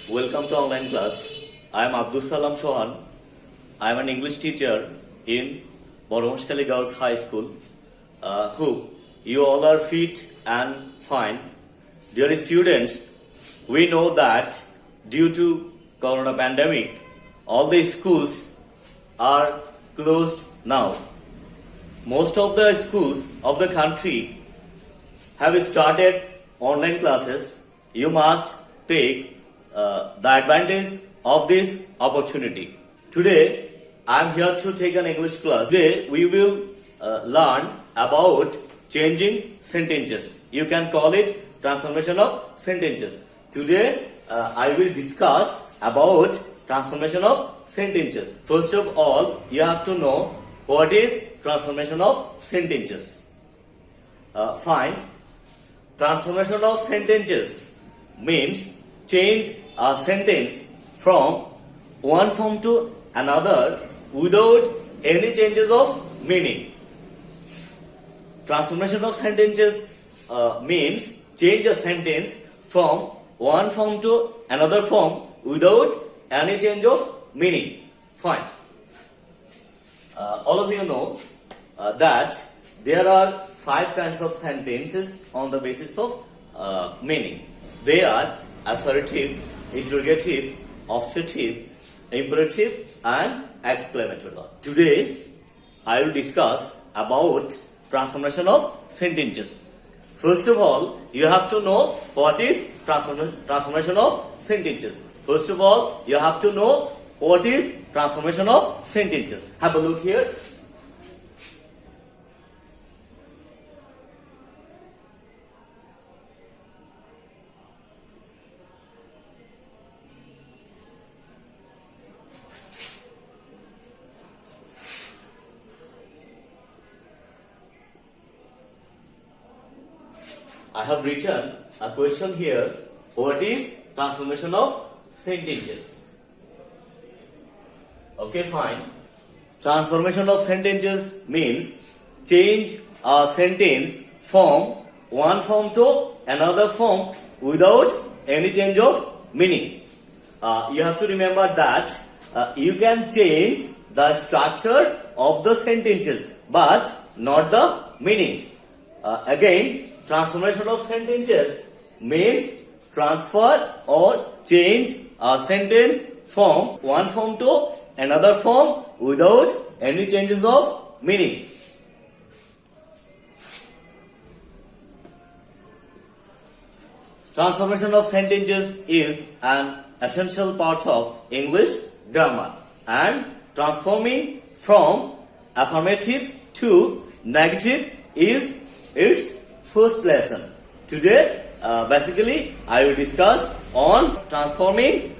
Welcome to online class. I am Abdul Salam Sohan. I am an English teacher in Boromashkali Girls High School. Hope you all are fit and fine. Dear students, we know that due to corona pandemic, all the schools are closed now. Most of the schools of the country have started online classes. You must take the advantage of this opportunity. Today, I am here to take an English class. Today, we will learn about changing sentences. You can call it transformation of sentences. Today, I will discuss about transformation of sentences. First of all, you have to know what is transformation of sentences. Fine. Transformation of sentences means change a sentence from one form to another without any changes of meaning. Transformation of sentences means change a sentence from one form to another form without any change of meaning. Fine. All of you know that there are 5 kinds of sentences on the basis of meaning. They are assertive, interrogative, optative, imperative, and exclamatory. Today, I will discuss about transformation of sentences. First of all, you have to know what is transformation of sentences. First of all, you have to know what is transformation of sentences. Have a look here. I have written a question here. What is transformation of sentences? Okay, fine. Transformation of sentences means change a sentence from one form to another form without any change of meaning. You have to remember that you can change the structure of the sentences but not the meaning. Again, transformation of sentences means transfer or change a sentence from one form to another form without any changes of meaning. Transformation of sentences is an essential part of English grammar, and transforming from affirmative to negative is its first lesson. Today, basically, I will discuss on transforming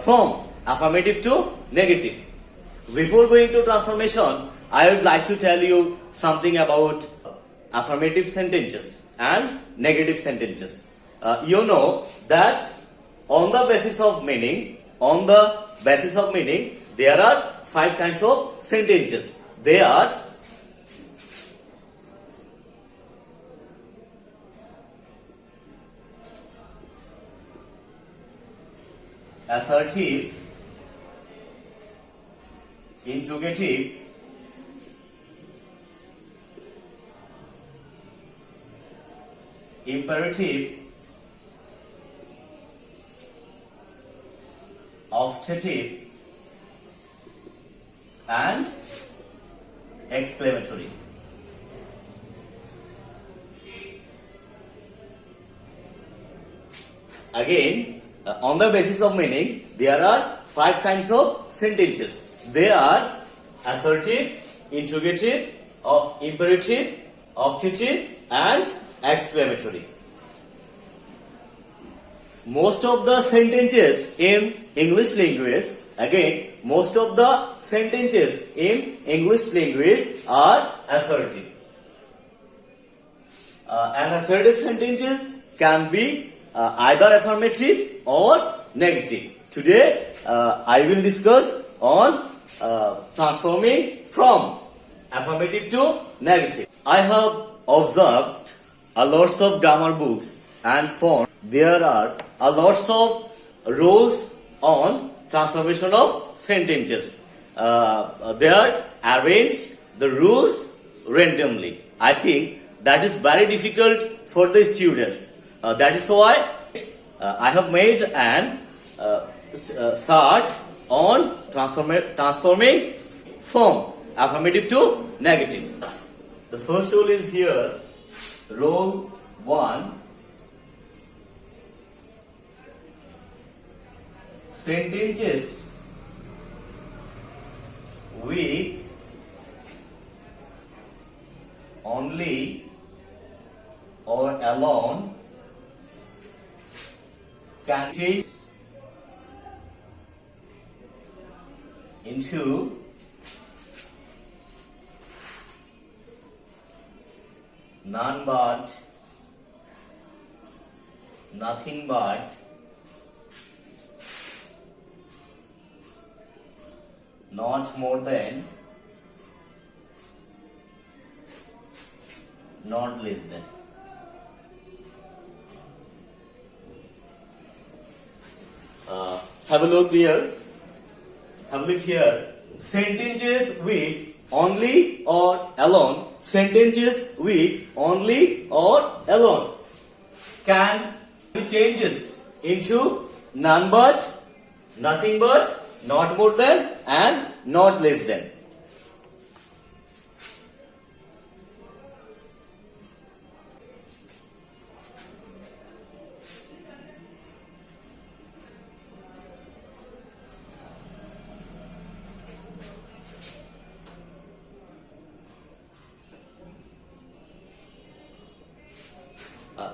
from affirmative to negative. Before going to transformation, I would like to tell you something about affirmative sentences and negative sentences. You know that on the basis of meaning, there are 5 kinds of sentences. They are assertive, interrogative, imperative, optative, and exclamatory. Again, on the basis of meaning, there are 5 kinds of sentences. They are assertive, interrogative, imperative, optative, and exclamatory. Most of the sentences in English language, are assertive. And assertive sentences can be either affirmative or negative. Today, I will discuss on transforming from affirmative to negative. I have observed a lots of grammar books and found there are a lots of rows on transformation of sentences. They are arranged the rules randomly. I think that is very difficult for the students. That is why I have made an chart on transforming from affirmative to negative. The first rule is here, rule 1. Sentences with only or alone can change into none but, nothing but, not more than, not less than. Have a look here. Have a look here. Sentences with only or alone. Sentences with only or alone can be changes into none but, nothing but, not more than, and not less than.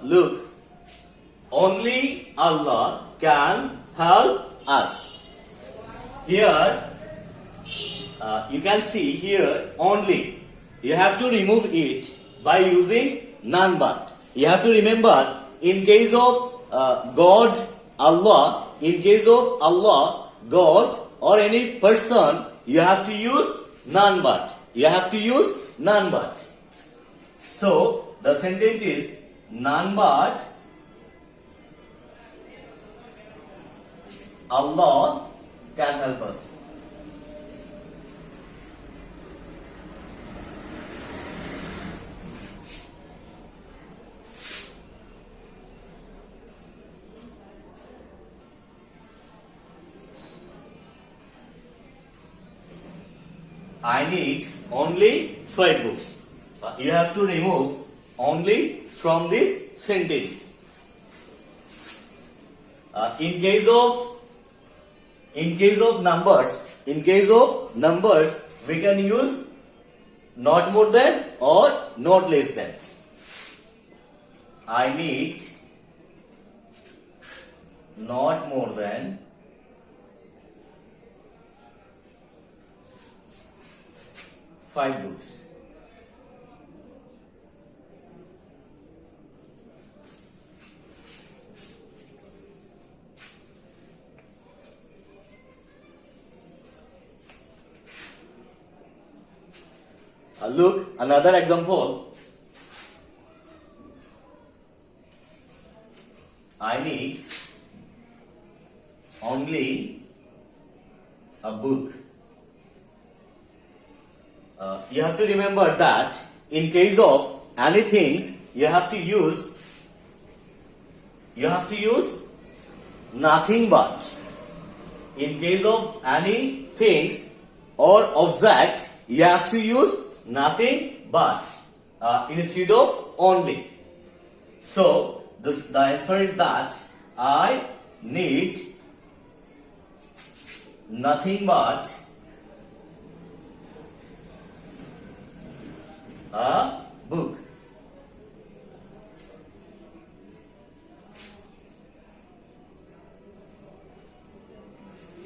Look, only Allah can help us. Here, you can see here only. You have to remove it by using none but. You have to remember, in case of God, Allah, in case of Allah, God, or any person, you have to use none but. You have to use none but. So, the sentence is none but Allah can help us. I need only 5 books. You have to remove only from this sentence. In case of numbers, we can use not more than or not less than. I need not more than 5 books. Look, another example. I need only a book. You have to remember that in case of any things, you have to use nothing but. In case of any things or object, you have to use nothing but instead of only. So the answer is that I need nothing but a book.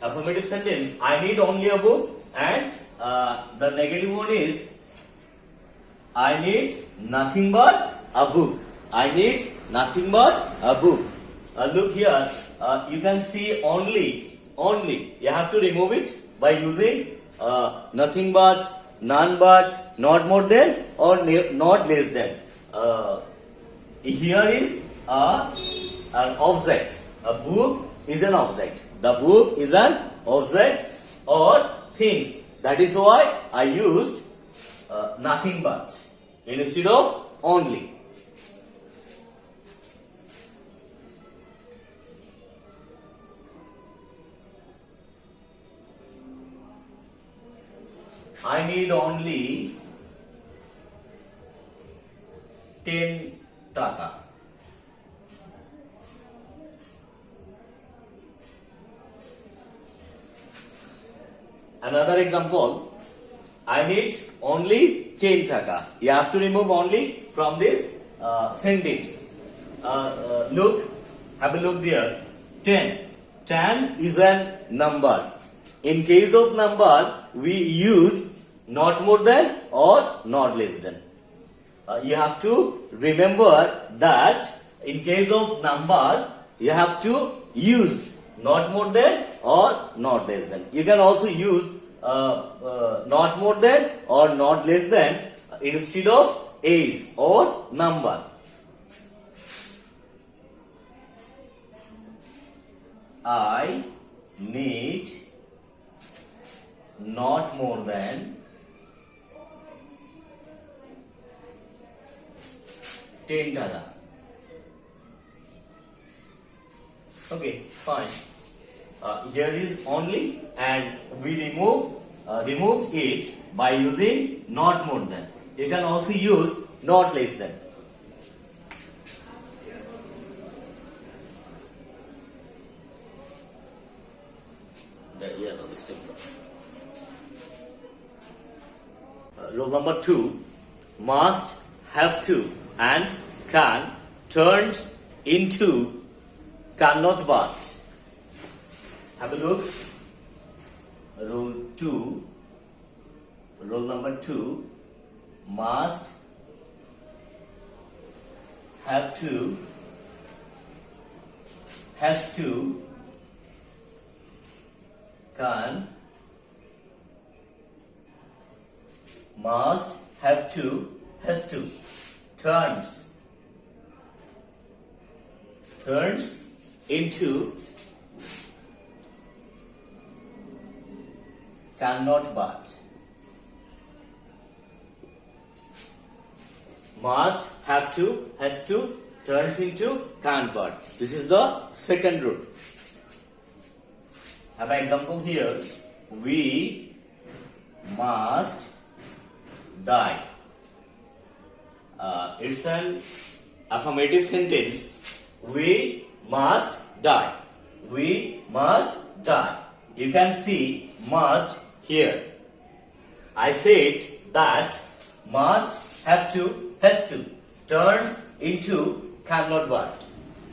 Affirmative sentence, I need only a book, and the negative one is I need nothing but a book. I need nothing but a book. Look here, you can see only. You have to remove it by using nothing but, none but, not more than, or not less than. Here is an object, a book is an object. The book is an object or things. That is why I used nothing but instead of only. I need only 10 taka. Another example, I need only 10 taka. You have to remove only from this sentence. Look, have a look there. 10. 10 is a number. In case of number, we use not more than or not less than. You have to remember that in case of number, you have to use not more than or not less than. You can also use not more than or not less than instead of age or number. I need not more than 10 taka. Okay, fine. Here is only, and we remove it by using not more than. You can also use not less than. Rule number 2, must, have to, and can turns into cannot but. Have a look. Rule number 2, must, have to, has to, can, must, have to, has to, turns into cannot but. Must, have to, has to, turns into can't but. This is the second rule. Have an example here. We must die. It's an affirmative sentence. We must die. We must die. You can see must here. I said that must, have to, has to, turns into cannot but.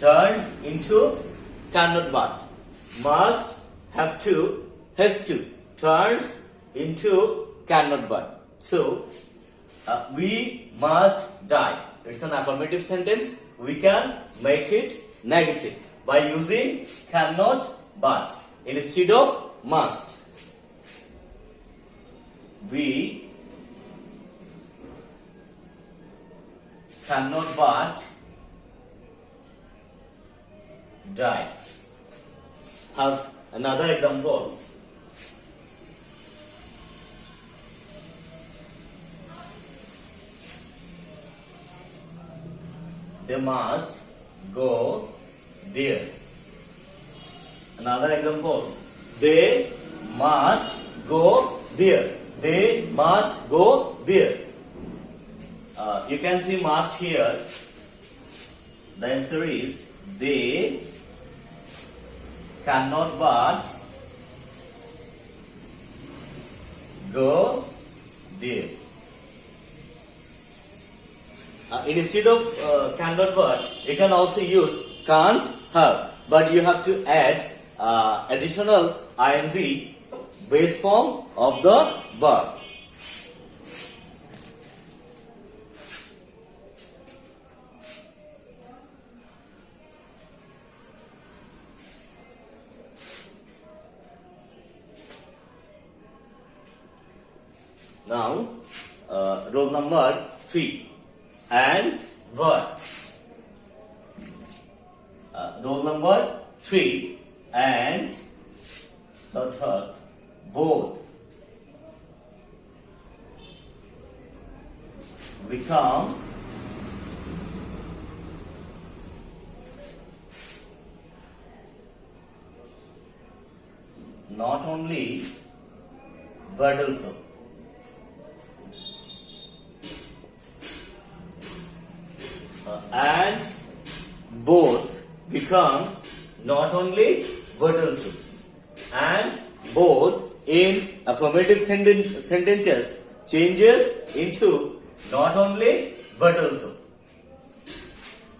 Turns into cannot but. Must, have to, has to, turns into cannot but. So, we must die. It's an affirmative sentence. We can make it negative by using cannot but instead of must. We cannot but die. Have another example. They must go there. Another example. They must go there. They must go there. You can see must here. The answer is they cannot but go there. Instead of cannot but, you can also use can't have, but you have to add additional ing base form of the verb. Now, rule number 3. And what? Rule number 3. and both becomes not only but also. And both becomes not only but also. And both in affirmative sentences changes into not only but also.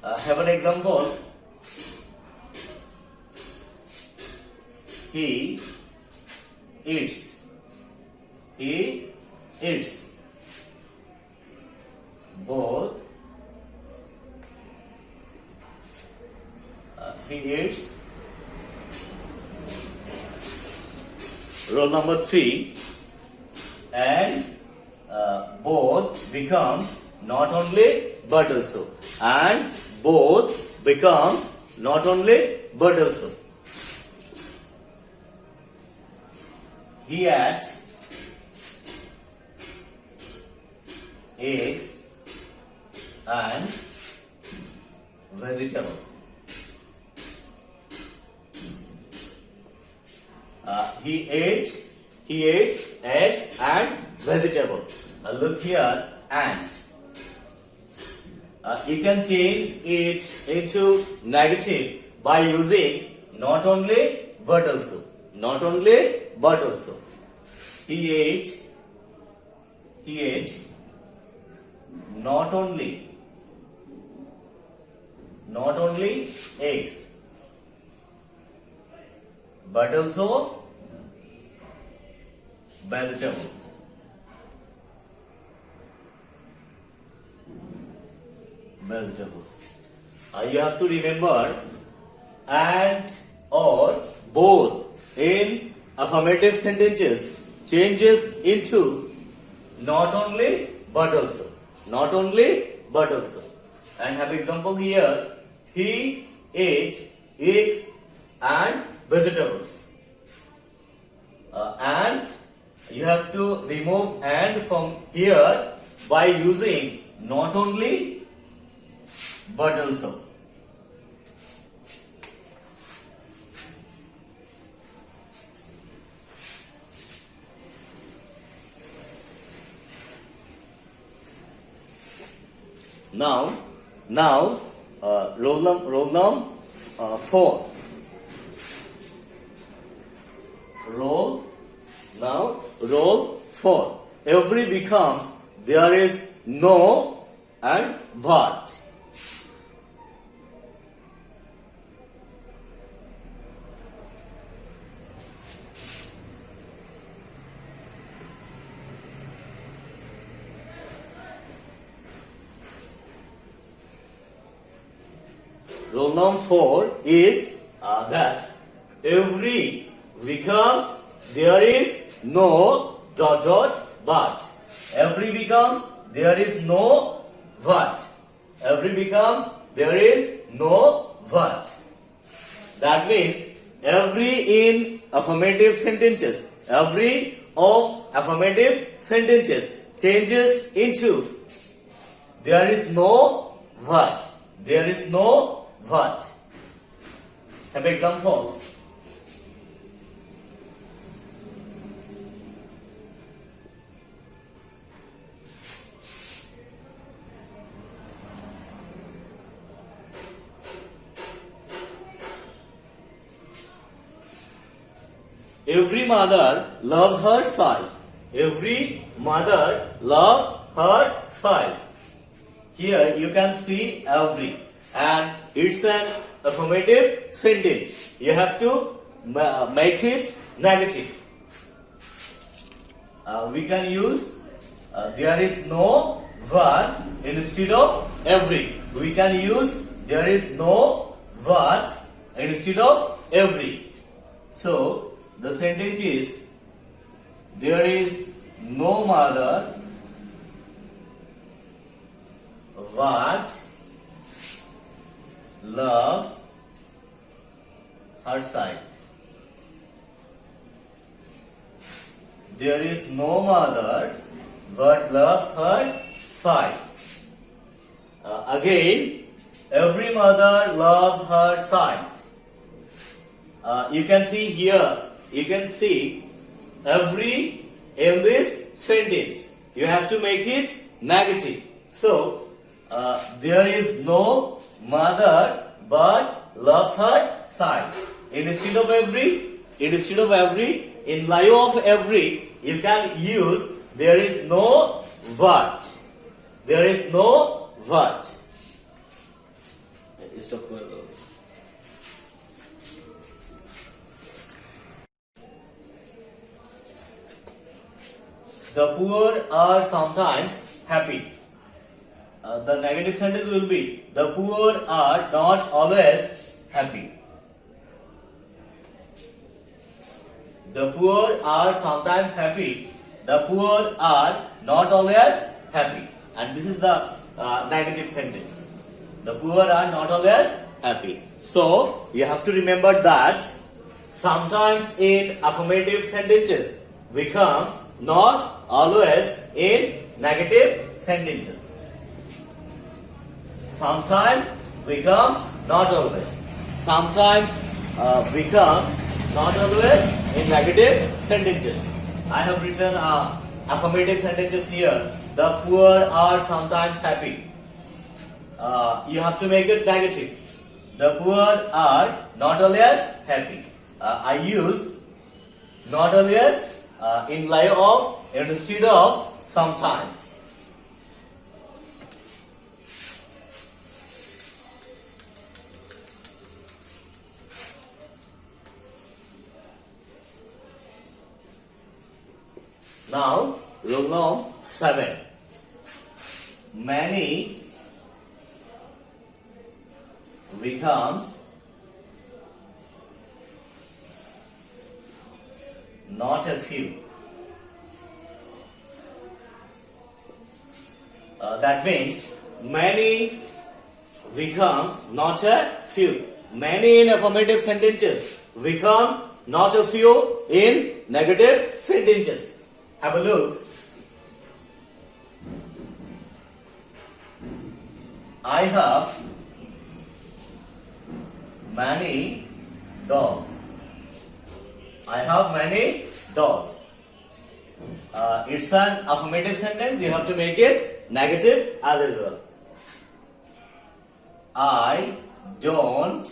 Have an example. He eats. He eats. Both. He eats. Roll number 3. And both becomes not only but also. And both becomes not only but also. He ate eggs and vegetable. He ate eggs and vegetable. Look here, and you can change it into negative by using not only but also. Not only but also. He ate not only eggs but also vegetables. You have to remember and or both in affirmative sentences changes into not only but also. Not only but also. And have example here. He ate eggs and vegetables. And you have to remove and from here by using not only but also. Now, roll number 4. Roll 4. Every becomes there is no and but. Rule number 4 is that every becomes there is no but. Every becomes there is no but. Every becomes there is no but. That means every in affirmative sentences, every of affirmative sentences changes into there is no but. There is no but. Have example. Every mother loves her child. Every mother loves her child. Here you can see every, and it's an affirmative sentence. You have to make it negative. We can use there is no but instead of every. We can use there is no but instead of every. So the sentence is there is no mother but loves her child. there is no mother but loves her child. Again, every mother loves her child. You can see here, you can see every in this sentence. You have to make it negative. So, there is no mother but loves her child. Instead of every, in lieu of every, you can use there is no but. There is no but. Stop. The poor are sometimes happy. The negative sentence will be the poor are not always happy. The poor are sometimes happy. The poor are not always happy. And this is the negative sentence. The poor are not always happy. So, you have to remember that sometimes in affirmative sentences becomes not always in negative sentences. Sometimes becomes not always. Sometimes become not always in negative sentences. I have written affirmative sentences here. The poor are sometimes happy. You have to make it negative. The poor are not always happy. I use not always in lieu of instead of sometimes. Now, rule number 7. Many becomes not a few. That means many becomes not a few. Many in affirmative sentences becomes not a few in negative sentences. Have a look. I have many dolls. I have many dolls. It's an affirmative sentence. You have to make it negative as well. I don't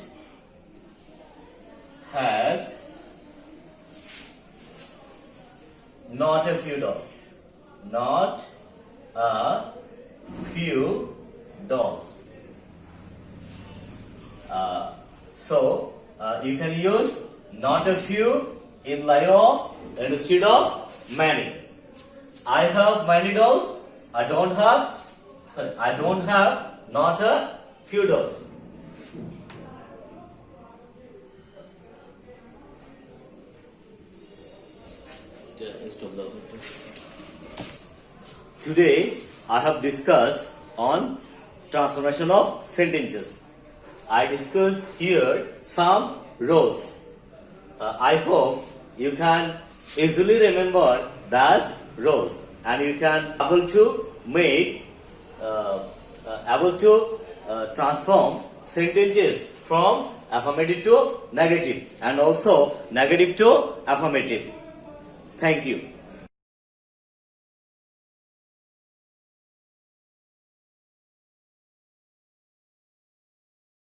have not a few dolls. Not a few dolls. So you can use not a few in lieu of instead of many. I have many dolls. I don't have not a few dolls. Today I have discussed on transformation of sentences. I discussed here some roles. I hope you can easily remember those roles and you can able to make transform sentences from affirmative to negative and also negative to affirmative. Thank you.